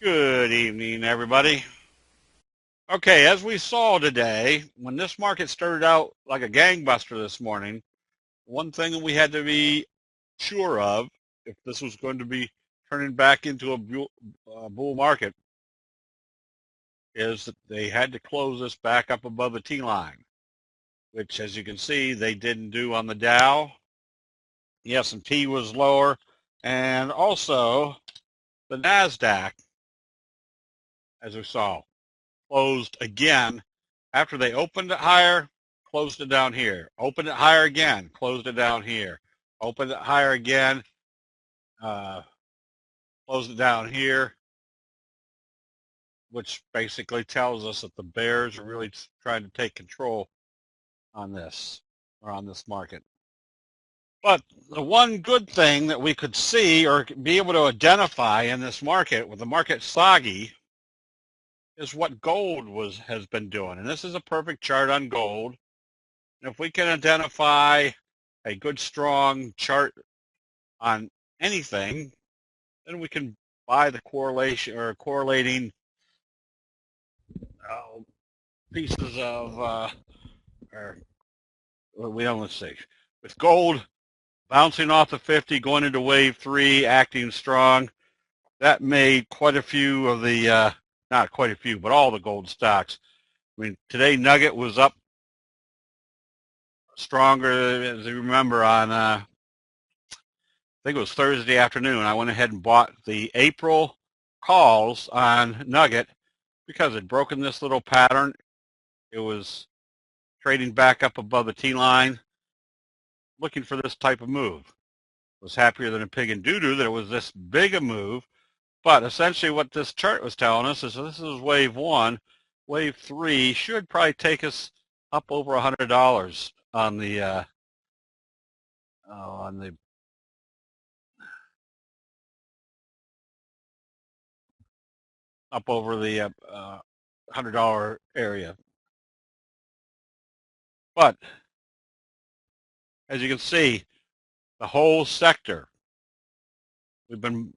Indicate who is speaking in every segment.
Speaker 1: Good evening, everybody. Okay, as we saw today, when this market started out like a gangbuster this morning, one thing that we had to be sure of, if this was going to be turning back into a bull market, is that they had to close this back up above the T-line, which, as you can see, they didn't do on the Dow. The S&P was lower, and also the NASDAQ, as we saw, closed again after they opened it higher, closed it down here. Opened it higher again, closed it down here. Opened it higher again, closed it down here, which basically tells us that the bears are really trying to take control on this, or on this market. But the one good thing that we could see or be able to identify in this market, with the market soggy, is what gold has been doing. And this is a perfect chart on gold. And if we can identify a good strong chart on anything, then we can buy the correlation or correlating pieces of, or we don't, let's see, with gold bouncing off the 50, going into wave 3, acting strong, that made quite a few of the, not quite a few, but all the gold stocks. I mean, today Nugget was up stronger, as you remember, on, I think it was Thursday afternoon. I went ahead and bought the April calls on Nugget because it broken this little pattern. It was trading back up above the T-line, looking for this type of move. Was happier than a pig in doo-doo that it was this big a move. But essentially what this chart was telling us is this is wave 1. Wave 3 should probably take us up over $100 on the up over the $100 area. But as you can see, the whole sector, we've been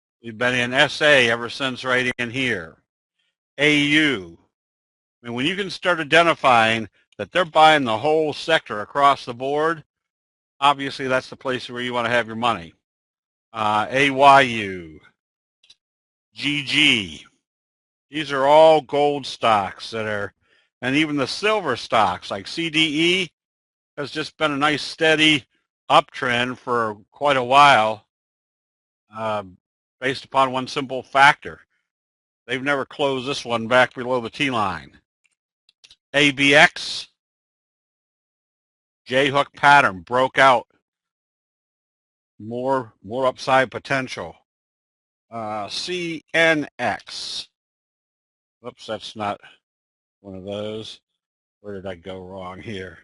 Speaker 1: in SA ever since right in here. AU. I mean, when you can start identifying that they're buying the whole sector across the board, obviously that's the place where you want to have your money. AYU, GG. These are all gold stocks that are, and even the silver stocks like CDE has just been a nice steady uptrend for quite a while, based upon one simple factor. They've never closed this one back below the T-line. ABX, J-hook pattern, broke out. More upside potential. CNX. Oops, that's not one of those. Where did I go wrong here?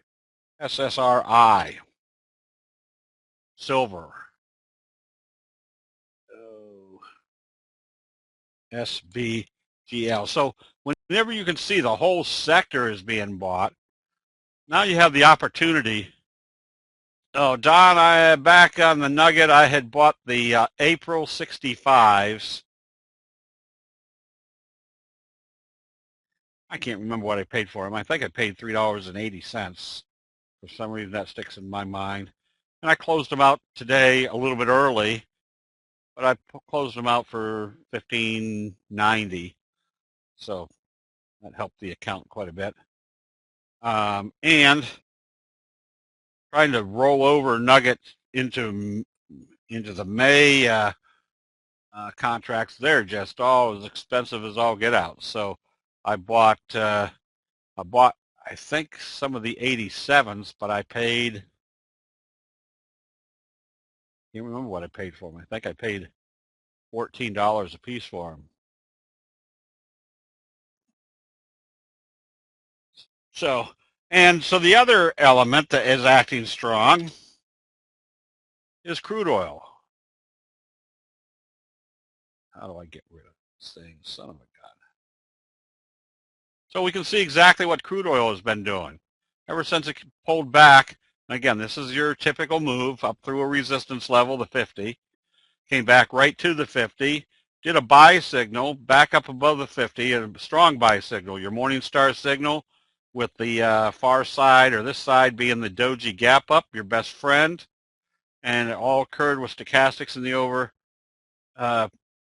Speaker 1: SSRI. Silver. Oh. SBGL. So whenever you can see the whole sector is being bought, now you have the opportunity. Oh, Don, back on the Nugget, I had bought the April 65s. I can't remember what I paid for them. I think I paid $3.80. For some reason, that sticks in my mind. And I closed them out today a little bit early, but I closed them out for $15.90. So that helped the account quite a bit. And trying to roll over Nugget into the May contracts, they're just all as expensive as all get out. So I bought I think some of the 87s, but I paid, can't remember what I paid for them. I think I paid $14 a piece for them. So the other element that is acting strong is crude oil. How do I get rid of this thing? Son of a gun. So we can see exactly what crude oil has been doing ever since it pulled back. Again, this is your typical move up through a resistance level, the 50. Came back right to the 50, did a buy signal back up above the 50, a strong buy signal, your morning star signal, with the far side or this side being the doji gap up, your best friend. And it all occurred with stochastics in the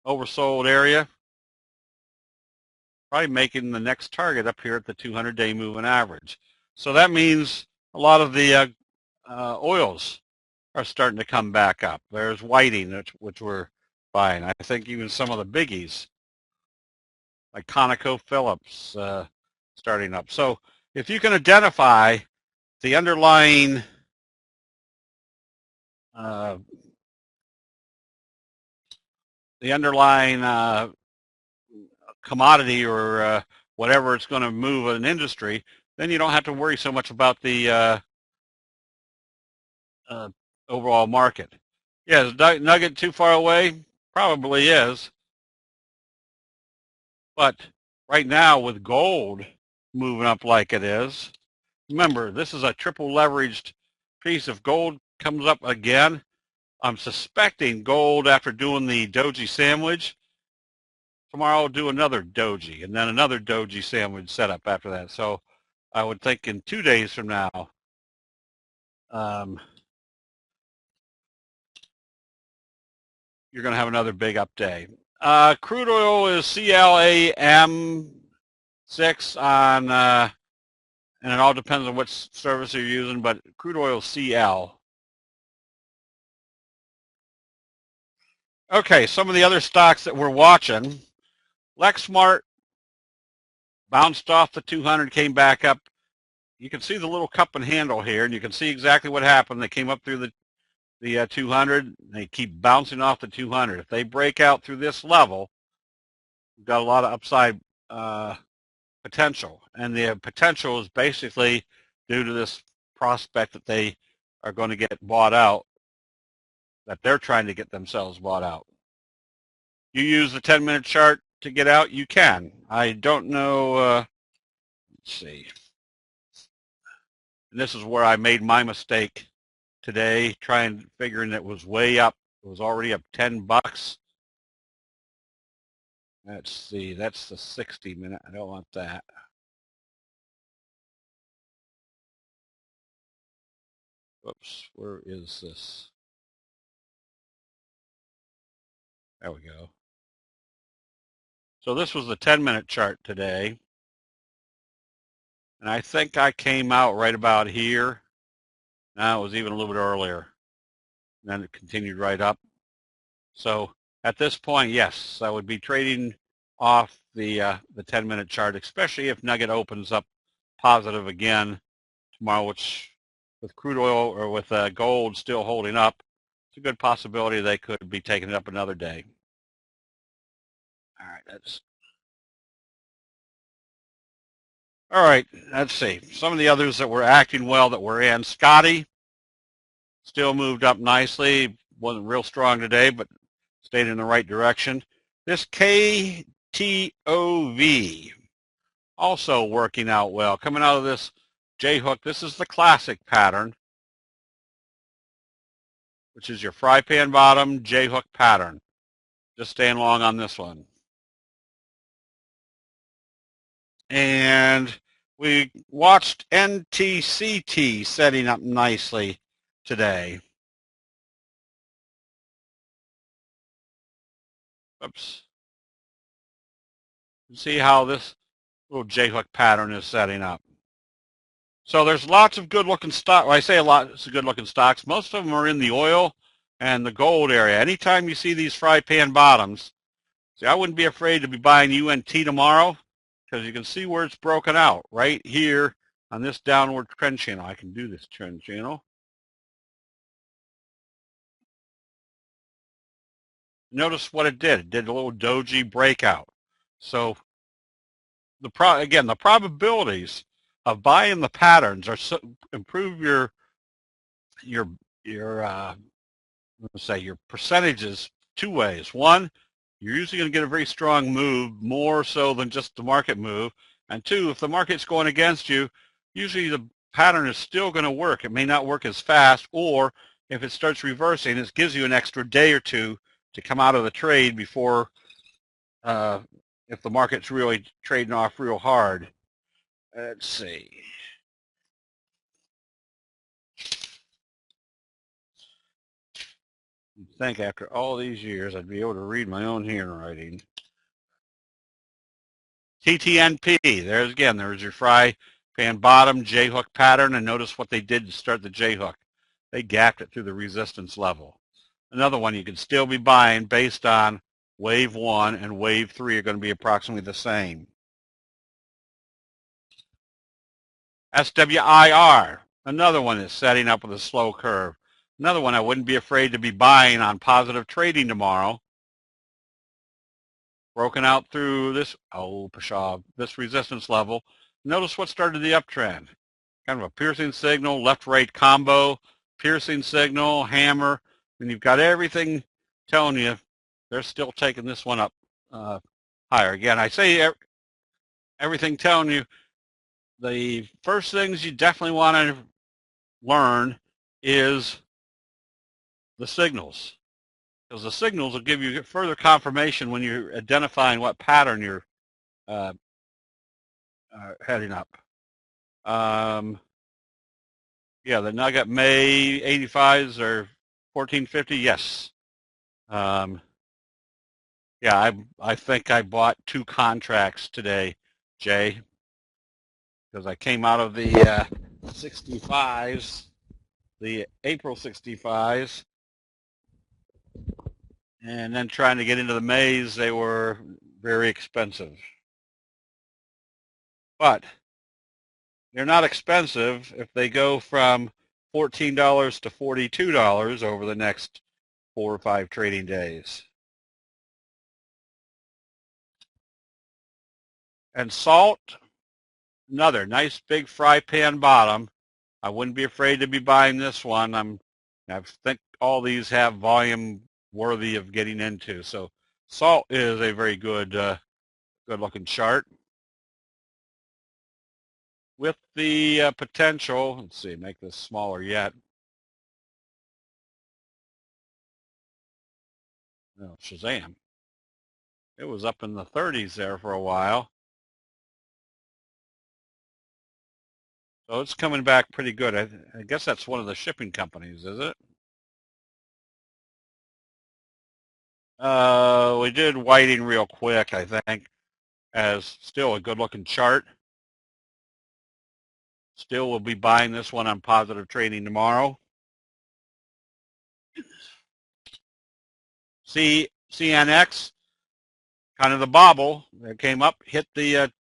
Speaker 1: oversold area, probably making the next target up here at the 200-day moving average. So that means a lot of the oils are starting to come back up. There's Whiting, which we're buying. I think even some of the biggies, like ConocoPhillips, starting up. So if you can identify the underlying commodity or whatever it's going to move an industry, then you don't have to worry so much about the overall market. Yeah, is Nugget too far away? Probably is. But right now with gold moving up like it is, remember, this is a triple leveraged piece. If gold comes up again, I'm suspecting gold, after doing the doji sandwich, tomorrow I'll do another doji and then another doji sandwich setup after that. So I would think in 2 days from now, you're going to have another big up day. Crude oil is CLAM6 on, and it all depends on what service you're using, but crude oil CL. Okay, some of the other stocks that we're watching. Lexmark bounced off the 200, came back up. You can see the little cup and handle here, and you can see exactly what happened. They came up through the 200. They keep bouncing off the 200. If they break out through this level, we've got a lot of upside potential. And the potential is basically due to this prospect that they are going to get bought out, that they're trying to get themselves bought out. You use the 10-minute chart to get out, you can. I don't know, let's see. And this is where I made my mistake today, figuring it was way up. It was already up $10. Let's see, that's the 60-minute. I don't want that. Oops, where is this? There we go. So this was the 10-minute chart today. And I think I came out right about here. Now it was even a little bit earlier. And then it continued right up. So at this point, yes, I would be trading off the 10-minute chart, especially if Nugget opens up positive again tomorrow, which with crude oil or with gold still holding up, it's a good possibility they could be taking it up another day. All right, let's see. Some of the others that were acting well that were in. Scotty still moved up nicely. Wasn't real strong today, but stayed in the right direction. This KTOV also working out well. Coming out of this J-hook, this is the classic pattern, which is your fry pan bottom J-hook pattern. Just staying long on this one. And we watched NTCT setting up nicely today. Oops. See how this little J-hook pattern is setting up. So there's lots of good-looking stocks. Well, I say a lot of good-looking stocks. Most of them are in the oil and the gold area. Anytime you see these fry pan bottoms, see, I wouldn't be afraid to be buying UNT tomorrow, because you can see where it's broken out right here on this downward trend channel. I can do this trend channel. Notice what it did. It did a little doji breakout. So the probabilities of buying the patterns are improve your let's say your percentages two ways. One, you're usually going to get a very strong move, more so than just the market move. And two, if the market's going against you, usually the pattern is still going to work. It may not work as fast, or if it starts reversing, it gives you an extra day or two to come out of the trade before if the market's really trading off real hard. Let's see. You'd think after all these years I'd be able to read my own handwriting. TTNP, there's your fry pan bottom J-hook pattern, and notice what they did to start the J-hook. They gapped it through the resistance level. Another one you can still be buying based on wave 1 and wave 3 are going to be approximately the same. SWIR, another one is setting up with a slow curve. Another one I wouldn't be afraid to be buying on positive trading tomorrow. Broken out through this, this resistance level. Notice what started the uptrend. Kind of a piercing signal, left-right combo, piercing signal, hammer, and you've got everything telling you they're still taking this one up higher. Again, I say everything telling you the first things you definitely want to learn is the signals, because the signals will give you further confirmation when you're identifying what pattern you're heading up. Yeah, the Nugget May 85s are 1450. Yes. Yeah, I think I bought 2 contracts today, Jay, because I came out of the 65s, the April 65s, and then trying to get into the Mays, they were very expensive. But they're not expensive if they go from $14 to $42 over the next 4 or 5 trading days. And salt, another nice big fry pan bottom. I wouldn't be afraid to be buying this one. I think all these have volume worthy of getting into. So salt is a very good, good looking chart. With the potential, let's see, make this smaller yet. Oh, Shazam. It was up in the 30s there for a while. So it's coming back pretty good. I guess that's one of the shipping companies, is it? We did Whiting real quick, I think, as still a good-looking chart. Still will be buying this one on positive trading tomorrow. CNX, kind of the bobble. It came up, hit the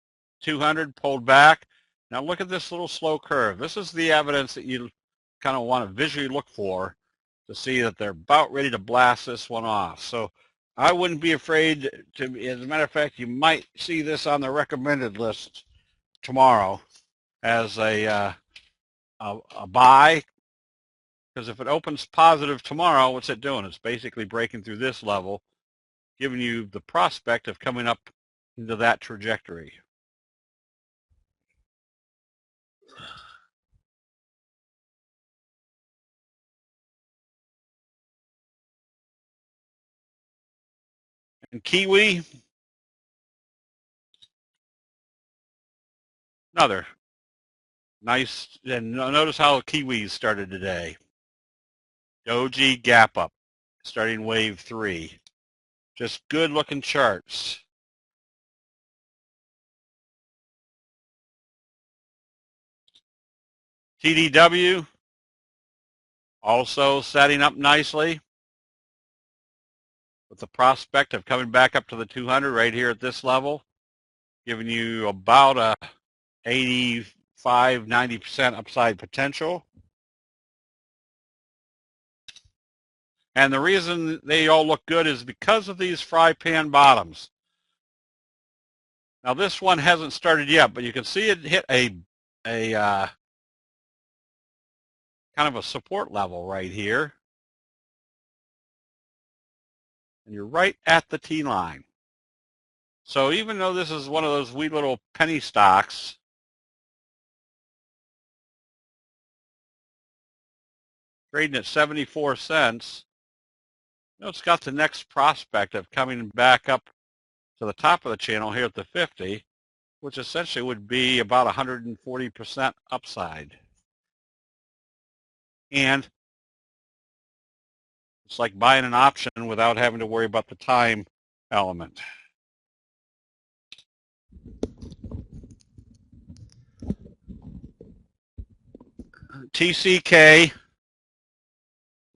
Speaker 1: 200, pulled back. Now look at this little slow curve. This is the evidence that you kind of want to visually look for to see that they're about ready to blast this one off. So I wouldn't be afraid to, as a matter of fact, you might see this on the recommended list tomorrow as a buy, because if it opens positive tomorrow, what's it doing? It's basically breaking through this level, giving you the prospect of coming up into that trajectory. And Kiwi, another nice, and notice how Kiwis started today. Doji gap up, starting wave 3. Just good looking charts. TDW, also setting up nicely with the prospect of coming back up to the 200 right here at this level, giving you about a 85-90% upside potential. And the reason they all look good is because of these fry pan bottoms. Now this one hasn't started yet, but you can see it hit a kind of a support level right here. And you're right at the T-line. So even though this is one of those wee little penny stocks, trading at 74 cents, you know, it's got the next prospect of coming back up to the top of the channel here at the 50, which essentially would be about 140% upside. And it's like buying an option without having to worry about the time element. TCK,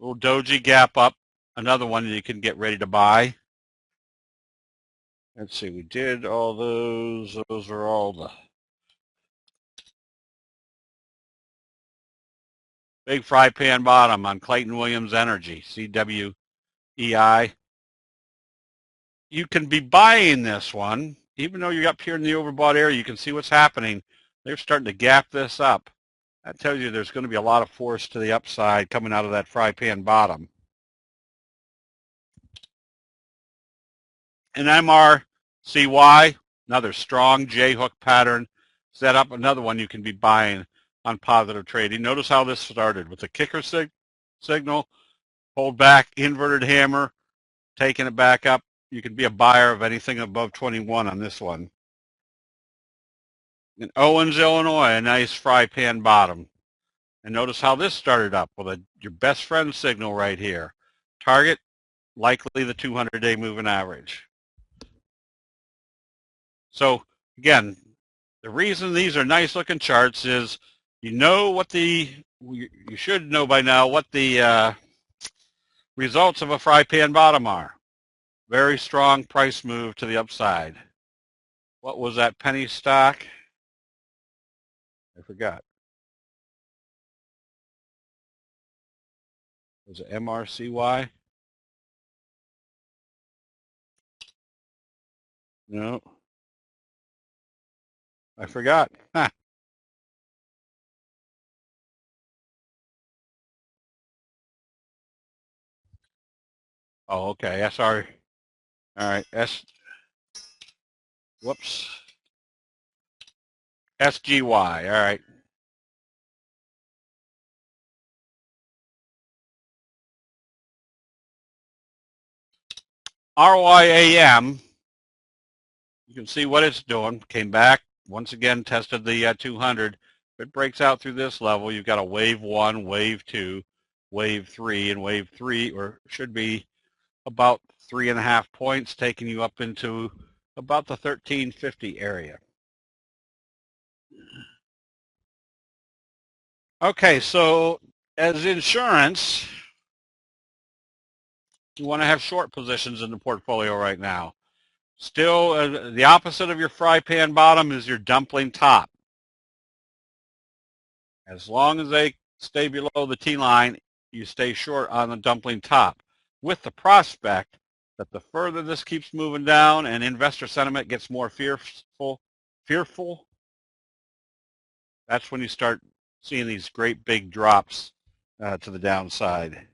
Speaker 1: little doji gap up, another one that you can get ready to buy. Let's see, we did all those. Those are all the big fry pan bottom on Clayton Williams Energy, CWEI. You can be buying this one, even though you're up here in the overbought area. You can see what's happening. They're starting to gap this up. That tells you there's going to be a lot of force to the upside coming out of that fry pan bottom. And MRCY, another strong J-hook pattern set up, another one you can be buying on positive trading. Notice how this started with the kicker signal, pulled back, inverted hammer, taking it back up. You can be a buyer of anything above 21 on this one. In Owens, Illinois, a nice fry pan bottom. And notice how this started up with your best friend signal right here. Target, likely the 200-day moving average. So again, the reason these are nice looking charts is you should know by now what the results of a fry pan bottom are. Very strong price move to the upside. What was that penny stock? I forgot. Was it MRCY? No. I forgot. Huh. Oh, okay. SR. All right. Whoops. SGY. All right. RYAM. You can see what it's doing. Came back. Once again, tested the 200. If it breaks out through this level, you've got a wave 1, wave 2, wave 3, and wave 3, or should be about 3.5 points, taking you up into about the 1350 area. Okay, so as insurance, you want to have short positions in the portfolio right now. Still, the opposite of your fry pan bottom is your dumpling top. As long as they stay below the T-line, you stay short on the dumpling top, with the prospect that the further this keeps moving down and investor sentiment gets more fearful, that's when you start seeing these great big drops to the downside.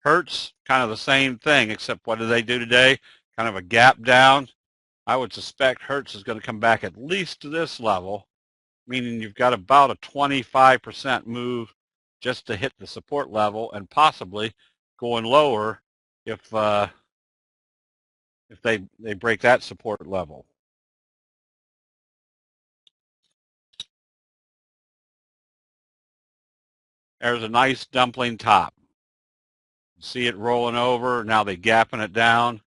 Speaker 1: Hertz, kind of the same thing, except what do they do today? Kind of a gap down. I would suspect Hertz is going to come back at least to this level, meaning you've got about a 25% move just to hit the support level, and possibly going lower if they break that support level. There's a nice dumpling top. See it rolling over. Now they're gapping it down.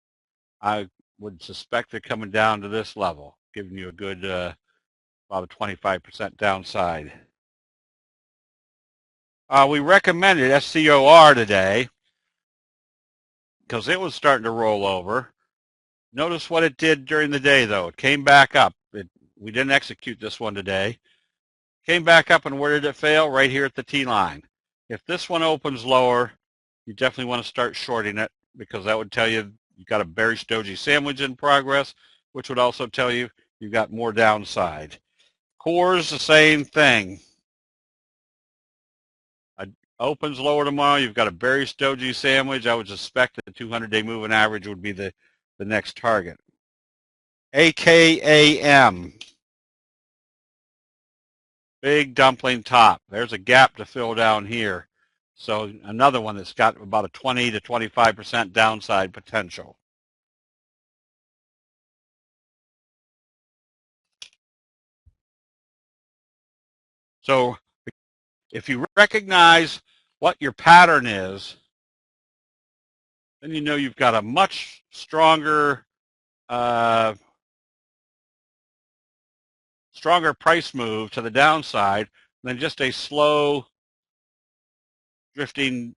Speaker 1: I would suspect they're coming down to this level, giving you a good about a 25% downside. We recommended SCOR today because it was starting to roll over. Notice what it did during the day, though. It came back up. We didn't execute this one today. Came back up, and where did it fail? Right here at the T-line. If this one opens lower, you definitely want to start shorting it, because that would tell you you've got a bearish doji sandwich in progress, which would also tell you you've got more downside. Core's the same thing. Opens lower tomorrow, you've got a bearish doji sandwich. I would suspect that the 200-day moving average would be the next target. AKAM. Big dumpling top. There's a gap to fill down here. So another one that's got about a 20 to 25% downside potential. So if you recognize what your pattern is, then you know you've got a much stronger stronger price move to the downside than just a slow drifting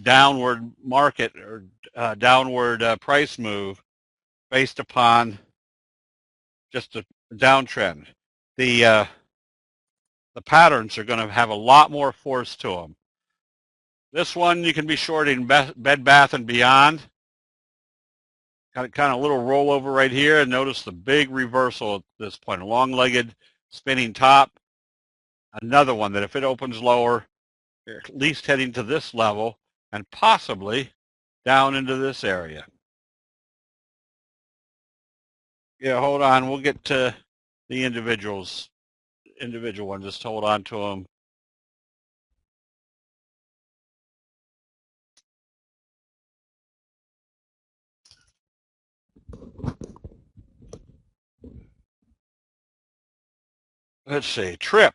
Speaker 1: downward market or downward price move based upon just a downtrend. The patterns are going to have a lot more force to them. This one you can be shorting Bed Bath and Beyond. Kind of little rollover right here, and notice the big reversal at this point. A long-legged spinning top. Another one that if it opens lower, you're at least heading to this level and possibly down into this area. Yeah, hold on. We'll get to the individual one. Just hold on to them. Let's see. Trip.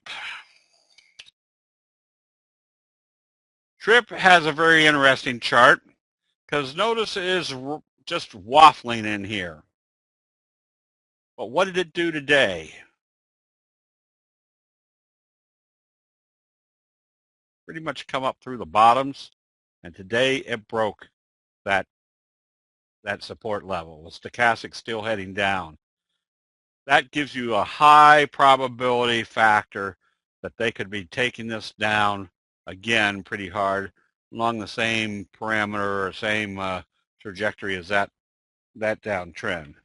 Speaker 1: Trip has a very interesting chart because notice it is just waffling in here. But what did it do today? Pretty much come up through the bottoms, and today it broke that support level. The stochastic still heading down. That gives you a high probability factor that they could be taking this down again pretty hard along the same parameter or same trajectory as that downtrend.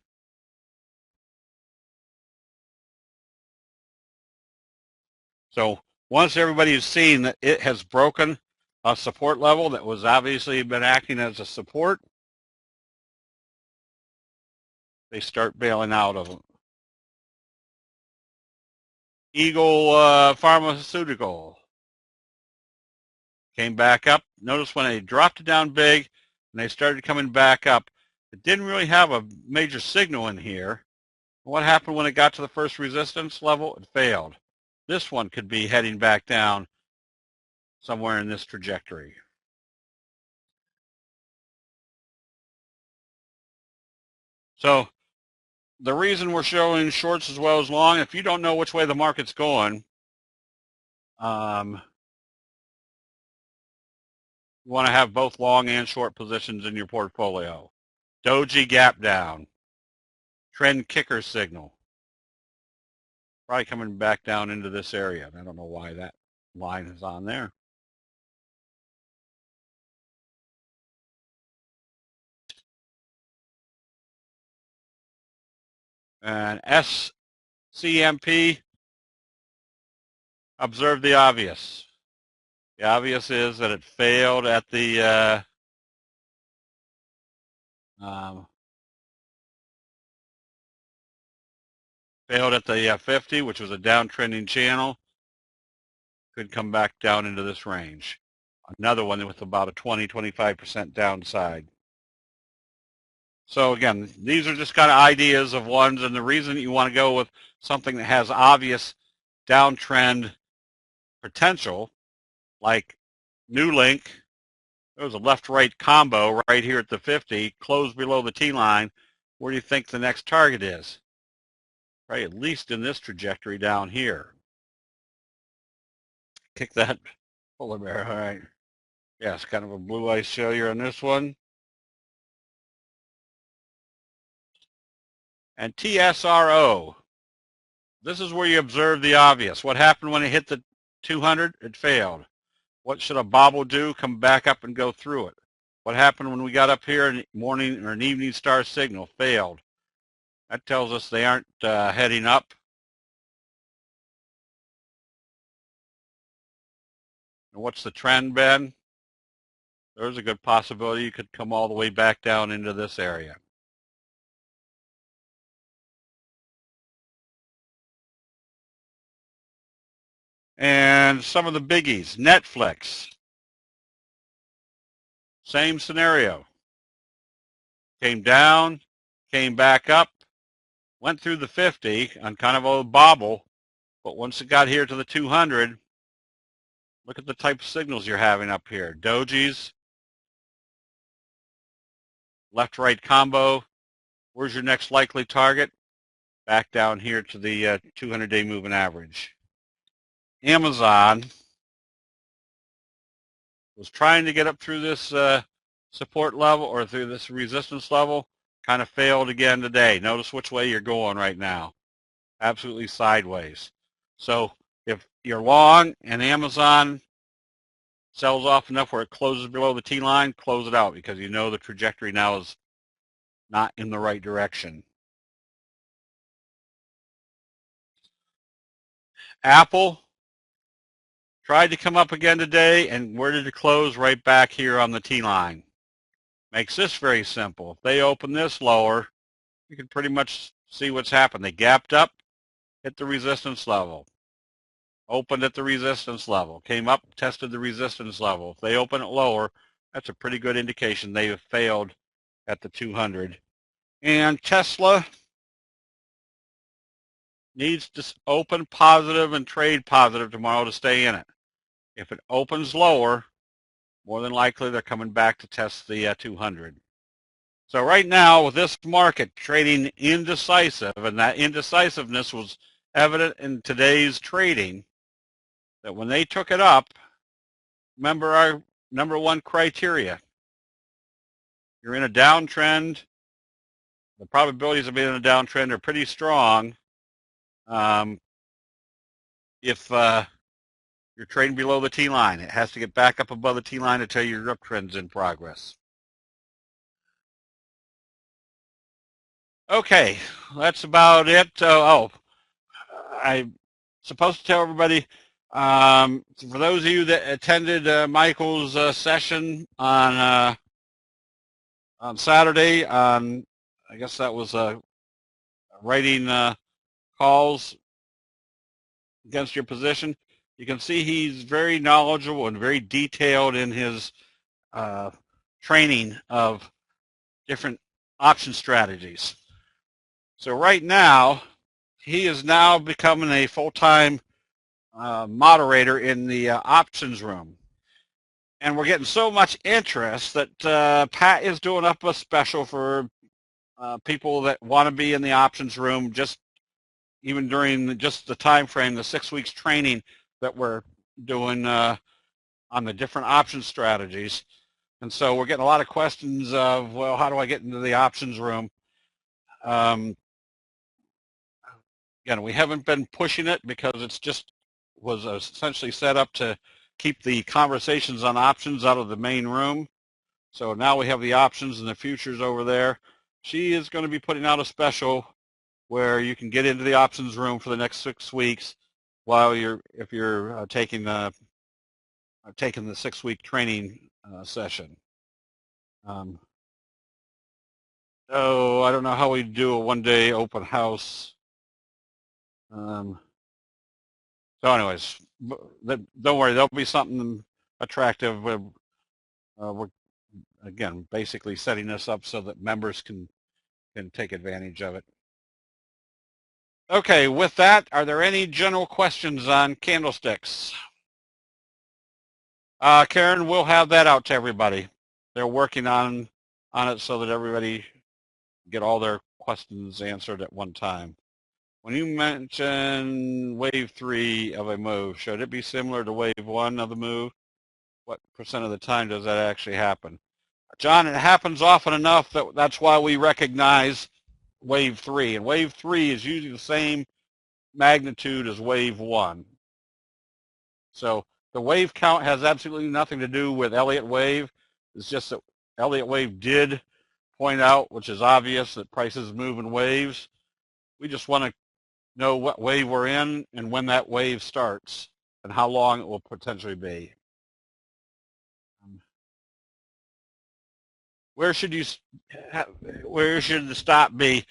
Speaker 1: So once everybody has seen that it has broken a support level that was obviously been acting as a support, they start bailing out of them. Eagle Pharmaceutical came back up. Notice when they dropped it down big and they started coming back up, it didn't really have a major signal in here. What happened when it got to the first resistance level? It failed. This one could be heading back down somewhere in this trajectory. So the reason we're showing shorts as well as long, if you don't know which way the market's going, you want to have both long and short positions in your portfolio. Doji gap down. Trend kicker signal. Probably coming back down into this area. I don't know why that line is on there. And SCMP, observe the obvious. The obvious is that it failed at the failed at the 50, which was a downtrending channel. Could come back down into this range. Another one with about a 20-25% downside. So again, these are just kind of ideas of ones, and the reason you want to go with something that has obvious downtrend potential, like Newlink, there was a left-right combo right here at the 50, closed below the T-line. Where do you think the next target is? Right, at least in this trajectory down here. Kick that polar bear, all right. Yeah, it's kind of a blue ice failure on this one. And TSRO, this is where you observe the obvious. What happened when it hit the 200? It failed. What should a bobble do? Come back up and go through it. What happened when we got up here in morning or an evening star signal? Failed. That tells us they aren't heading up. And what's the trend been? There's a good possibility you could come all the way back down into this area. And some of the biggies. Netflix. same scenario. Came down, came back up, went through the 50 on kind of a bobble, but once it got here to the 200, look at the type of signals you're having up here. Dojis, left-right combo. Where's your next likely target? Back down here to the 200-day moving average. Amazon was trying to get up through this support level or through this resistance level, kind of failed again today. Notice which way you're going right now. Absolutely sideways. So if you're long and Amazon sells off enough where it closes below the T line, close it out because you know the trajectory now is not in the right direction. Apple tried to come up again today, and where did it close? Right back here on the T line. Makes this very simple. If they open this lower, you can pretty much see what's happened. They gapped up, hit the resistance level, opened at the resistance level, came up, tested the resistance level. If they open it lower, that's a pretty good indication they have failed at the 200. And Tesla needs to open positive and trade positive tomorrow to stay in it. If it opens lower, more than likely they're coming back to test the 200. So right now with this market trading indecisive, and that indecisiveness was evident in today's trading, that when they took it up, remember our number one criteria. You're in a downtrend. The probabilities of being in a downtrend are pretty strong. If you're trading below the T line, it has to get back up above the T line to tell you your uptrend's in progress. Okay, that's about it. I'm supposed to tell everybody, for those of you that attended Michael's session on Saturday, I guess that was writing calls against your position, you can see he's very knowledgeable and very detailed in his training of different option strategies. So right now, he is now becoming a full-time moderator in the options room. And we're getting so much interest that Pat is doing up a special for people that want to be in the options room, just even during just the time frame, the 6 weeks training that we're doing on the different option strategies. And so we're getting a lot of questions of, well, how do I get into the options room? Again, we haven't been pushing it because it's just was essentially set up to keep the conversations on options out of the main room. So now we have the options and the futures over there. She is going to be putting out a special where you can get into the options room for the next 6 weeks while if you're taking the 6-week training session. So I don't know how we do a one-day open house. So anyways, don't worry, there'll be something attractive. We're again basically setting this up so that members can take advantage of it. Okay, with that, are there any general questions on candlesticks? Karen, we'll have that out to everybody. They're working on it so that everybody get all their questions answered at one time. When you mention wave 3 of a move, should it be similar to wave 1 of the move? What % of the time does that actually happen? John, it happens often enough that's why we recognize wave 3. And wave 3 is usually the same magnitude as wave 1. So the wave count has absolutely nothing to do with Elliott wave. It's just that Elliott wave did point out, which is obvious, that prices move in waves. We just want to know what wave we're in and when that wave starts and how long it will potentially be. Where should the stop be?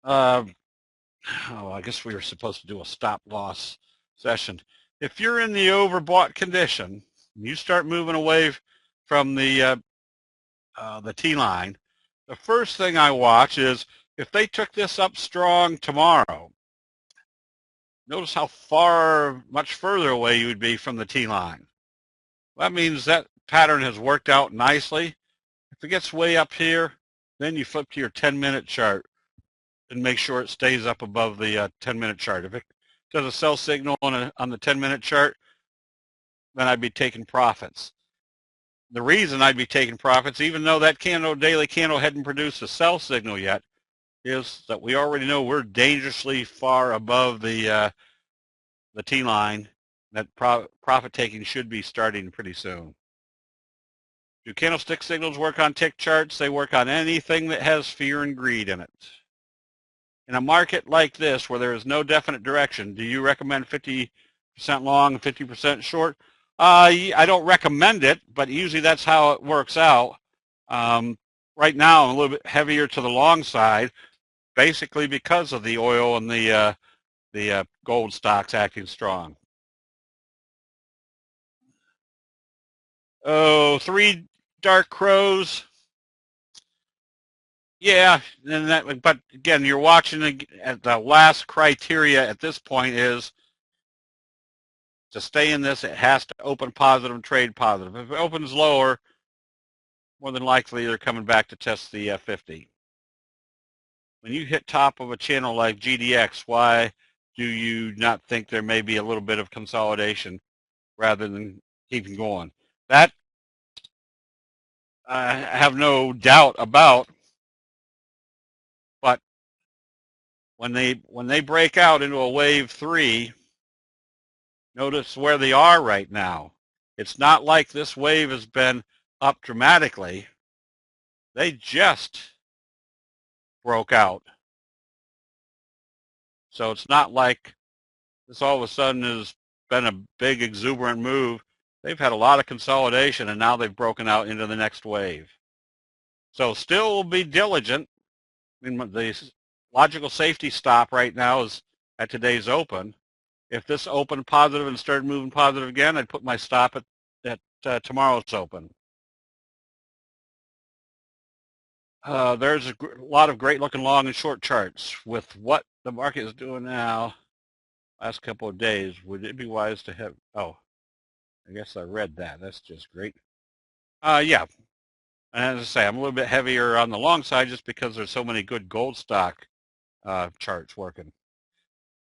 Speaker 1: I guess we were supposed to do a stop loss session. If you're in the overbought condition, you start moving away from the the T-line, the first thing I watch is if they took this up strong tomorrow, notice how much further away you would be from the T-line. That means that pattern has worked out nicely. If it gets way up here, then you flip to your 10-minute chart and make sure it stays up above the 10-minute chart. If it does a sell signal on the 10-minute chart, then I'd be taking profits. The reason I'd be taking profits, even though that daily candle hadn't produced a sell signal yet, is that we already know we're dangerously far above the T-line. That profit taking should be starting pretty soon. Do candlestick signals work on tick charts? They work on anything that has fear and greed in it. In a market like this where there is no definite direction, do you recommend 50% long and 50% short? I don't recommend it, but usually that's how it works out. Right now, I'm a little bit heavier to the long side, basically because of the oil and the gold stocks acting strong. Oh, 3 dark crows. Yeah, and that, but again, you're watching at the last criteria at this point is to stay in this, it has to open positive and trade positive. If it opens lower, more than likely they're coming back to test the 50. When you hit top of a channel like GDX, why do you not think there may be a little bit of consolidation rather than keeping going? That I have no doubt about, but when they break out into a wave 3, notice where they are right now. It's not like this wave has been up dramatically. They just broke out. So it's not like this all of a sudden has been a big exuberant move. They've had a lot of consolidation and now they've broken out into the next wave. So still be diligent. I mean, the logical safety stop right now is at today's open. If this opened positive and started moving positive again, I'd put my stop at tomorrow's open. There's a lot of great looking long and short charts. With what the market is doing now, last couple of days, would it be wise to have, oh, I guess I read that. That's just great. Yeah. And as I say, I'm a little bit heavier on the long side just because there's so many good gold stock charts working.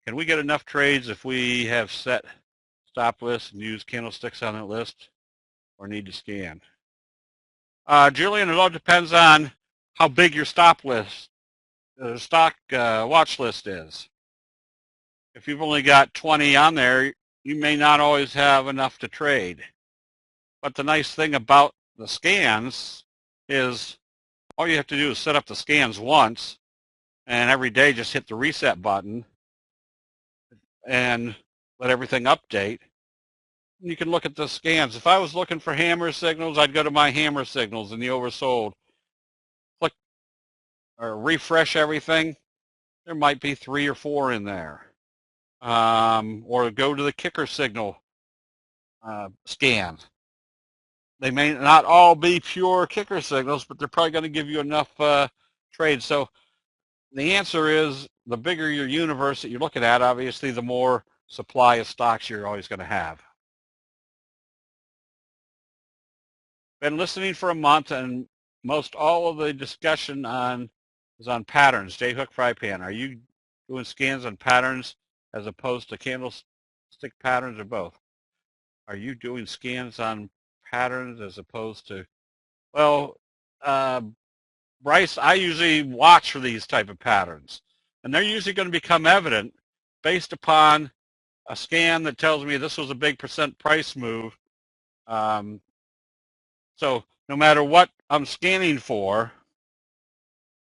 Speaker 1: Can we get enough trades if we have set stop lists and use candlesticks on that list, or need to scan? Julian, it all depends on how big your stop list, stock watch list is. If you've only got 20 on there, you may not always have enough to trade. But the nice thing about the scans is all you have to do is set up the scans once, and every day just hit the reset button and let everything update. You can look at the scans. If I was looking for hammer signals, I'd go to my hammer signals in the oversold. Click or refresh everything. There might be 3 or 4 in there. Or go to the kicker signal scan. They may not all be pure kicker signals, but they're probably going to give you enough trades. So the answer is the bigger your universe that you're looking at, obviously, the more supply of stocks you're always going to have. Been listening for a month, and most all of the discussion is on patterns. J-Hook Fry Pan. Are you doing scans on patterns as opposed to candlestick patterns, or both? Are you doing scans on patterns as opposed to, well, Bryce, I usually watch for these type of patterns, and they're usually going to become evident based upon a scan that tells me this was a big percent price move. So no matter what I'm scanning for,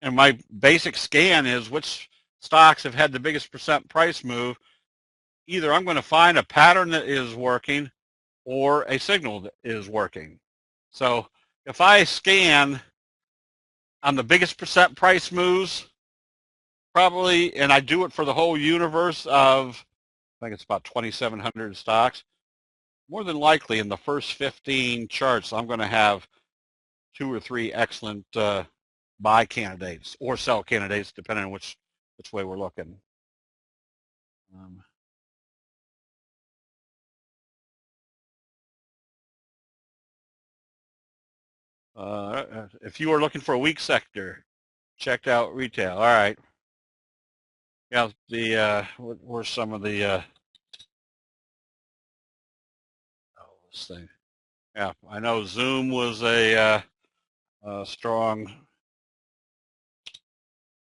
Speaker 1: and my basic scan is which stocks have had the biggest percent price move, either I'm going to find a pattern that is working or a signal that is working. So if I scan on the biggest percent price moves, probably, and I do it for the whole universe of, I think it's about 2,700 stocks, more than likely in the first 15 charts, I'm going to have 2 or 3 excellent buy candidates or sell candidates, depending on which way we're looking. If you were looking for a weak sector, checked out retail. All right. Yeah, where's some of the this thing? Yeah, I know Zoom was a strong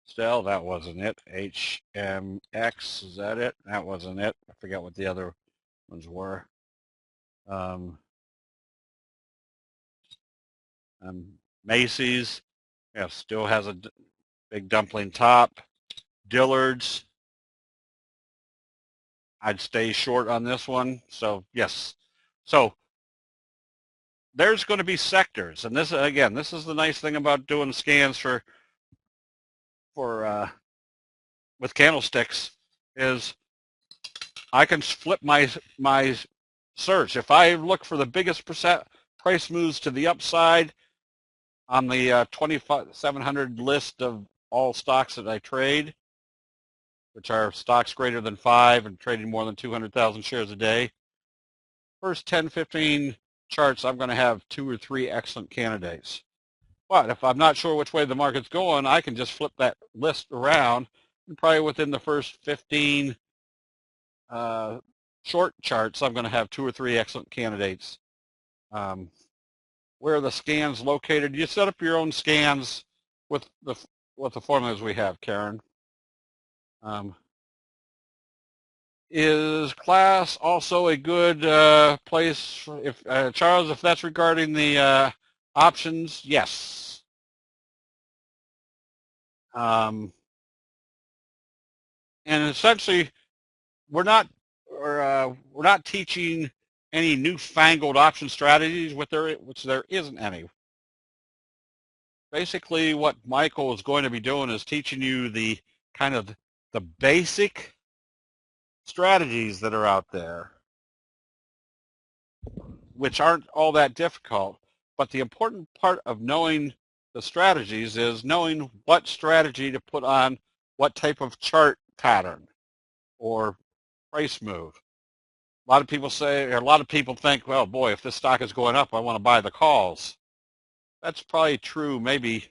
Speaker 1: sell. That wasn't it. HMX, is that it? That wasn't it. I forget what the other ones were. Macy's, yeah, still has a big dumpling top. Dillard's, I'd stay short on this one. So yes, so there's going to be sectors, and this again, this is the nice thing about doing scans for with candlesticks is I can flip my search. If I look for the biggest price moves to the upside on the 2,700 list of all stocks that I trade, which are stocks greater than 5 and trading more than 200,000 shares a day, first 10, 15 charts, I'm going to have 2 or 3 excellent candidates. But if I'm not sure which way the market's going, I can just flip that list around, and probably within the first 15 short charts, I'm going to have 2 or 3 excellent candidates. Where are the scans located? You set up your own scans with the formulas we have, Karen. Is class also a good place if Charles, if that's regarding the options? Yes. And essentially, we're not teaching any newfangled option strategies, which there isn't any. Basically, what Michael is going to be doing is teaching you the kind of the basic strategies that are out there, which aren't all that difficult. But the important part of knowing the strategies is knowing what strategy to put on what type of chart pattern or price move. A lot of people think, well, boy, if this stock is going up, I want to buy the calls. That's probably true maybe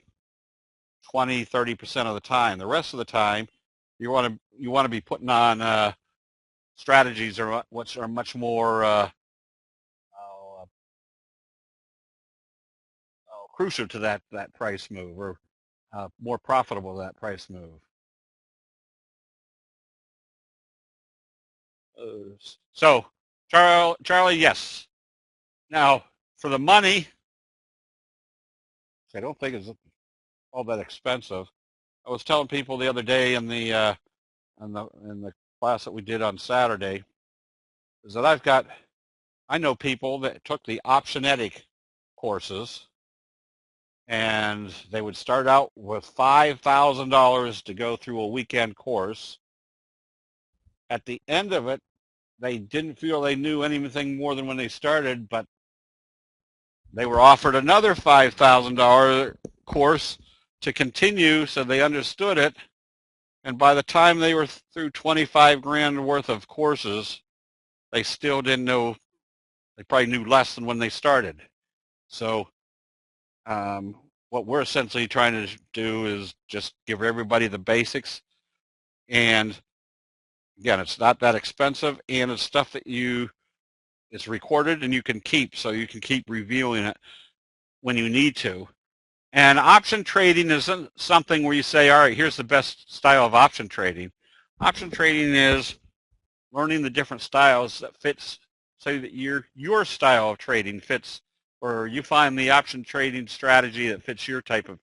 Speaker 1: 20, 30% of the time. The rest of the time, you want to be putting on strategies which are much more crucial to that price move, or more profitable to that price move. So, Charlie, yes. Now, for the money, I don't think it's all that expensive. I was telling people the other day in the class that we did on Saturday is that I know people that took the Optionetic courses, and they would start out with $5,000 to go through a weekend course. At the end of it, they didn't feel they knew anything more than when they started, but they were offered another $5,000 course to continue, so they understood it. And by the time they were through 25 grand worth of courses, they still didn't know. They probably knew less than when they started. So what we're essentially trying to do is just give everybody the basics. And again, it's not that expensive, and it's stuff that it's recorded and you can keep, so you can keep reviewing it when you need to. And option trading isn't something where you say, all right, here's the best style of option trading. Option trading is learning the different styles that fits, so that your style of trading fits, or you find the option trading strategy that fits your type of